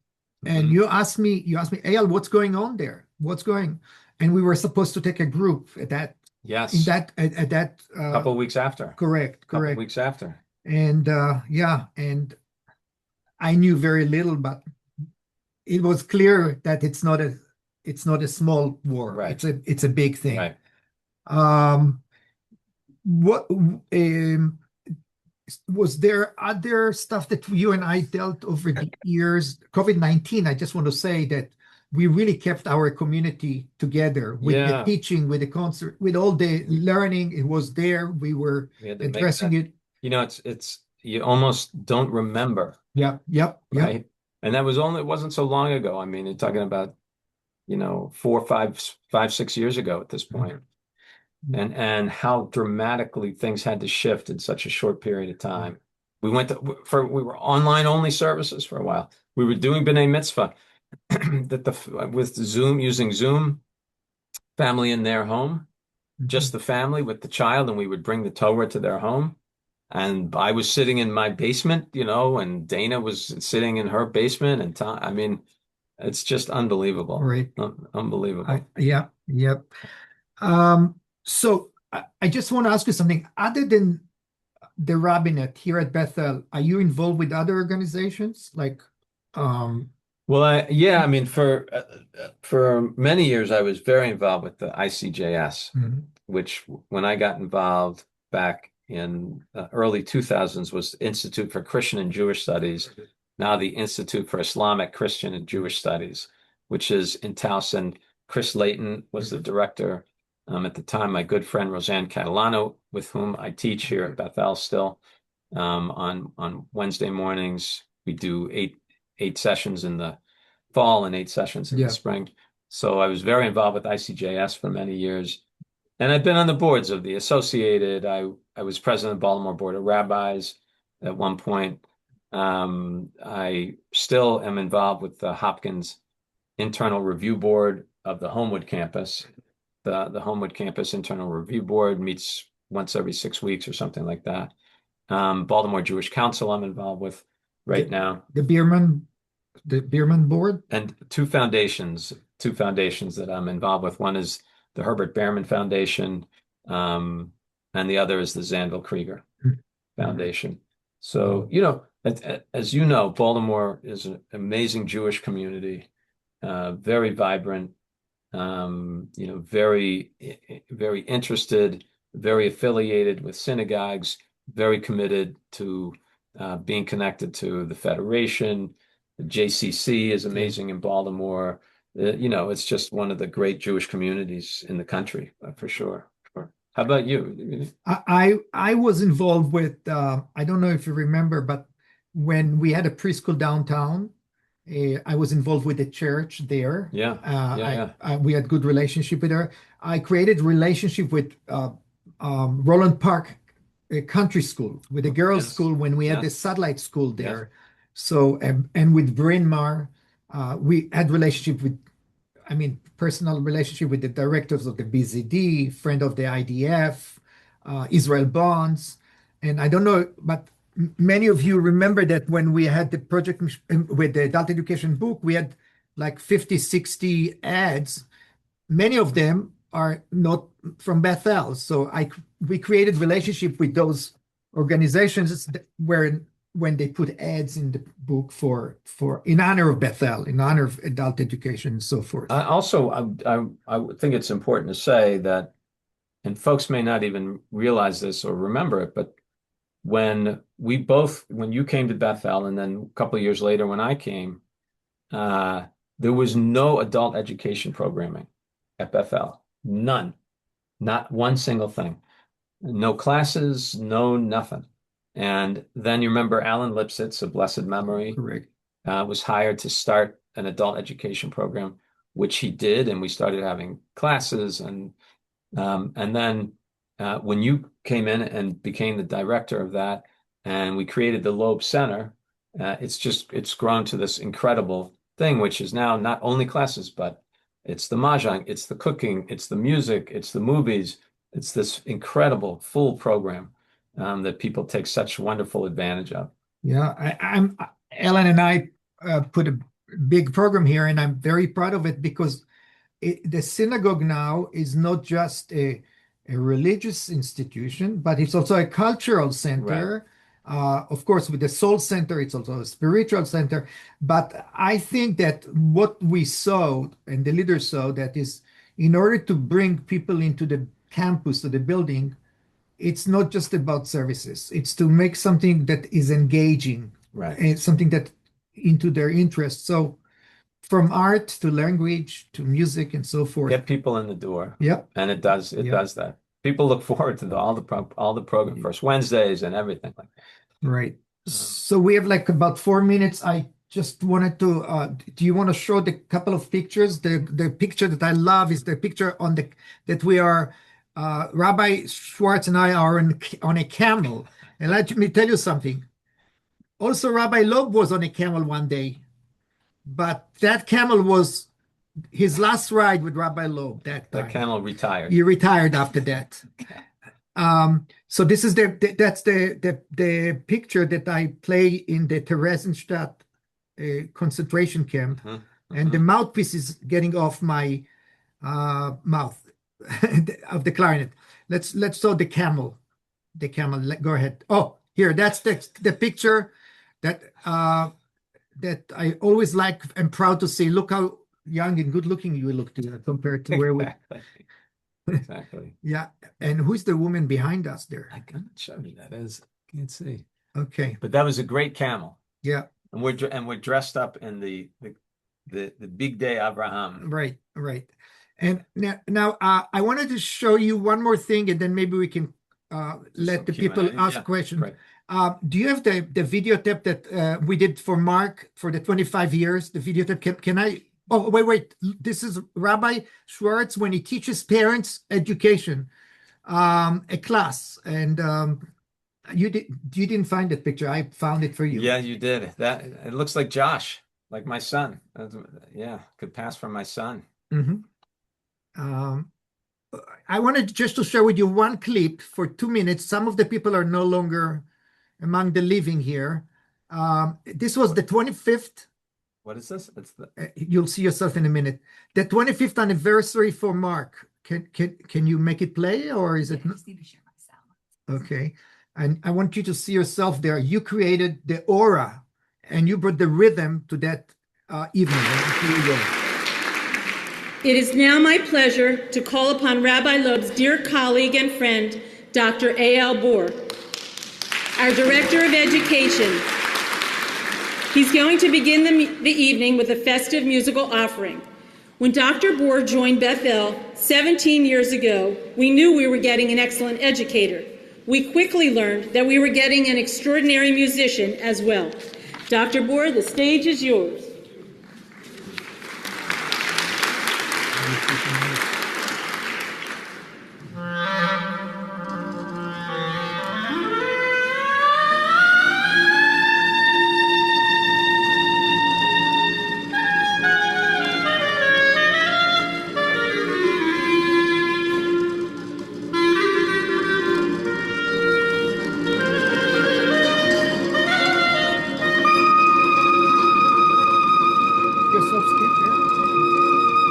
and Hmm. you asked me, Eyal, what's going on there? What's going? And we were supposed to take a group at that, in Yes. that, at that, A couple of weeks after. correct, Couple of correct. weeks after. And yeah, and I knew very little, but it was clear that it's not a small war. Right. It's a big thing. Right. Um, what was there other stuff that you and I dealt over the years? COVID-19, I just want to say that we really kept our community together with the Yeah. teaching, with the concert, with all the learning. It was there. We were We had to make addressing that. it. It's you almost don't remember, Yep, yep, yep. right? And it wasn't so long ago. I mean, you're talking about, 6 years ago at this point. And how dramatically things had to shift in such a short period of time. We were online only services for a while. We were doing B'nai Mitzvah with Zoom, using Zoom, family in their home, just Mhm. the family with the child, and we would bring the Torah to their home. And I was sitting in my basement, and Dana was sitting in her basement, and Tom, I mean, it's just unbelievable. Right. Unbelievable. Yeah, yep. So I just want to ask you something. Other than the rabbinate here at Bethel, are you involved with other organizations? Like, um, Well, yeah, I mean, for many years, I was very involved with the ICJS, mhm, which, when I got involved back in early 2000s, was the Institute for Christian and Jewish Studies, now the Institute for Islamic, Christian, and Jewish Studies, which is in Towson. Chris Layton was the director. At the time, my good friend Roseanne Catalano, with whom I teach here at Bethel still, on Wednesday mornings. We do eight sessions in the fall and 8 sessions in the Yeah. spring. So I was very involved with ICJS for many years. And I've been on the boards of the Associated. I was president of Baltimore Board of Rabbis at one point. I still am involved with the Hopkins Internal Review Board of the Homewood campus. The Homewood campus Internal Review Board meets once every 6 weeks or something like that. Baltimore Jewish Council I'm involved with right now. The Bierman board? And two foundations that I'm involved with. One is the Herbert Behrman Foundation, and the other is the Zanvil Krieger Foundation. So, as you know, Baltimore is an amazing Jewish community, very vibrant, very, very interested, very affiliated with synagogues, very committed to being connected to the Federation. The JCC is amazing in Baltimore. It's just one of the great Jewish communities in the country, for sure. How about you? I was involved with, I don't know if you remember, but when we had a preschool downtown, I was involved with the church there. Yeah. We had good relationship with her. I created relationship with Roland Park Country School, with the girls' school when we had the satellite school there. So, and with Bryn Mawr, we had personal relationship with the directors of the BZD, friend of the IDF, Israel Bonds. And I don't know, but many of you remember that when we had the project with the adult education book, we had like 50, 60 ads. Many of them are not from Bethel. So we created relationship with those organizations when they put ads in the book for in honor of Bethel, in honor of adult education and so forth. I would think it's important to say that, and folks may not even realize this or remember it, but when you came to Bethel, and then a couple of years later when I came, there was no adult education programming at Bethel. None. Not one single thing. No classes, no nothing. And then you remember Alan Lipsitz, of blessed memory, Correct. Was hired to start an adult education program, which he did, and we started having classes. And then when you came in and became the director of that, and we created the Loeb Center, it's grown to this incredible thing, which is now not only classes, but it's the mahjong, it's the cooking, it's the music, it's the movies. It's this incredible full program that people take such wonderful advantage of. Yeah, Ellen and I put a big program here, and I'm very proud of it because the synagogue now is not just a religious institution, but it's also a cultural center. Right. Of course, with the Soul Center, it's also a spiritual center. But I think that what we saw and the leaders saw, that is, in order to bring people into the campus, to the building, it's not just about services. It's to make something that is engaging, Right? And something that into their interest. So from art to language to music and so forth. Get people in the door. Yep. And it does that. People look forward to all the program, First Wednesdays and everything like that. Right. So we have like about 4 minutes. I just wanted to, do you want to show the couple of pictures? The picture that I love is the picture that we are, Rabbi Schwartz and I are on a camel. And let me tell you something. Also, Rabbi Loeb was on a camel one day, but that camel was his last ride with Rabbi Loeb that time. The camel retired. He retired after that. So this is that's the picture that I play in the Theresienstadt concentration camp, and the mouthpiece is getting off my mouth of the clarinet. Let's show the camel. The camel. Go ahead. Oh, here, that's the picture that I always like and proud to see. Look how young and good looking you look compared to where we. Exactly. Yeah. And who's the woman behind us there? I cannot show you that is. Can't see. Okay. But that was a great camel. Yeah. And we're dressed up in the big day Abraham. Right. And now I wanted to show you one more thing, and then maybe we can let the people ask questions. Do you have the video tape that we did for Mark for the 25 years? The video tape. Can I? Oh, wait. This is Rabbi Schwartz when he teaches parents education, a class, and you didn't find that picture. I found it for you. Yeah, you did. That it looks like Josh, like my son. Yeah, could pass for my son. Mhm. Um, I wanted just to share with you one clip for 2 minutes. Some of the people are no longer among the living here. This was the 25th. What is this? It's the You'll see yourself in a minute. The 25th anniversary for Mark. Can you make it play, or is it? I just need to share my sound. Okay. And I want you to see yourself there. You created the aura, and you brought the rhythm to that evening. Here you go. It is now my pleasure to call upon Rabbi Loeb's dear colleague and friend, Dr. Eyal Bor, our Director of Education. He's going to begin the evening with a festive musical offering. When Dr. Bor joined Bethel 17 years ago, we knew we were getting an excellent educator. We quickly learned that we were getting an extraordinary musician as well. Dr. Bor, the stage is yours. Yourself, Steve, there.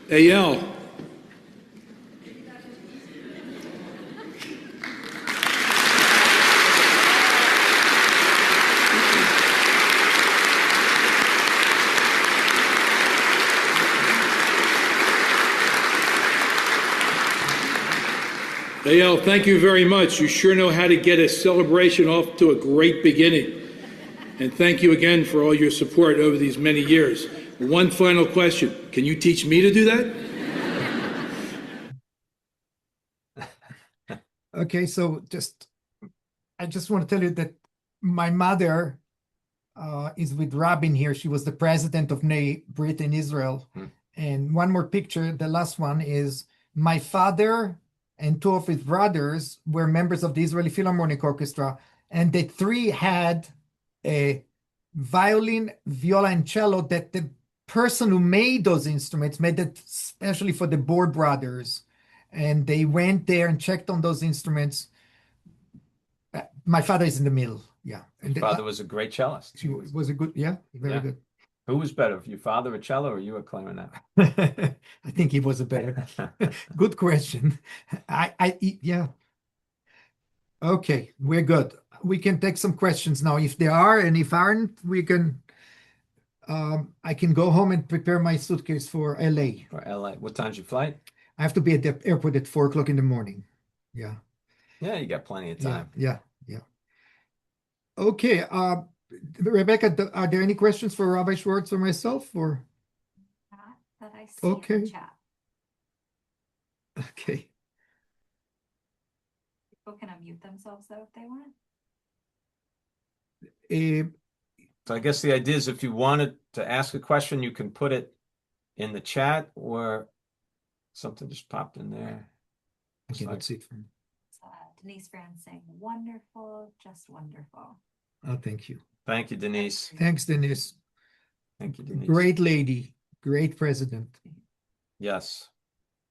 Eyal. Eyal, thank you very much. You sure know how to get a celebration off to a great beginning. And thank you again for all your support over these many years. One final question. Can you teach me to do that? Okay, so I just want to tell you that my mother is with Rabin here. She was the president of Bnei Brit in Israel. And one more picture, the last one is my father and two of his brothers were members of the Israeli Philharmonic Orchestra, and the three had a violin, viola, and cello that the person who made those instruments made it especially for the Bor brothers. And they went there and checked on those instruments. My father is in the middle. Yeah. And Your father was a great cellist. she was a good, very Yeah. good. Who was better, your father a cello or you a clarinet? I think he was a better. Good question. Yeah. Okay, we're good. We can take some questions now. If there are, and if aren't, we can. I can go home and prepare my suitcase for LA. Or LA? What time's your flight? I have to be at the airport at 4 o'clock in the morning. Yeah. Yeah, you got plenty of time. Yeah. Okay. Rebecca, are there any questions for Rabbi Schwartz or myself, or? Not that I see in Okay. the chat. Okay. People can unmute themselves though if they want. So I guess the idea is if you wanted to ask a question, you can put it in the chat or something just popped in there. I cannot like- see it from. So Denise Franz saying wonderful, just wonderful. Oh, thank you. Thank you, Denise. Thanks, Denise. Thank you, Denise. Great lady, great president. Yes.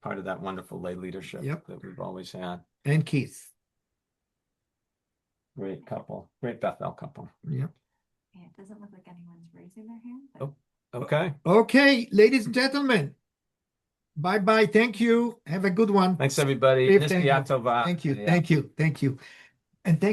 Part of that wonderful lay leadership Yep. that we've always had. And Keith. Great couple. Great Bethel couple. Yep. Yeah, it doesn't look like anyone's raising their hand. Oh. Okay. Okay, ladies and gentlemen. Bye-bye. Thank you. Have a good one. Thanks, everybody. Safe Nisbiat Thank you. Tova. Thank you. Yeah. Thank you. Thank you. And thank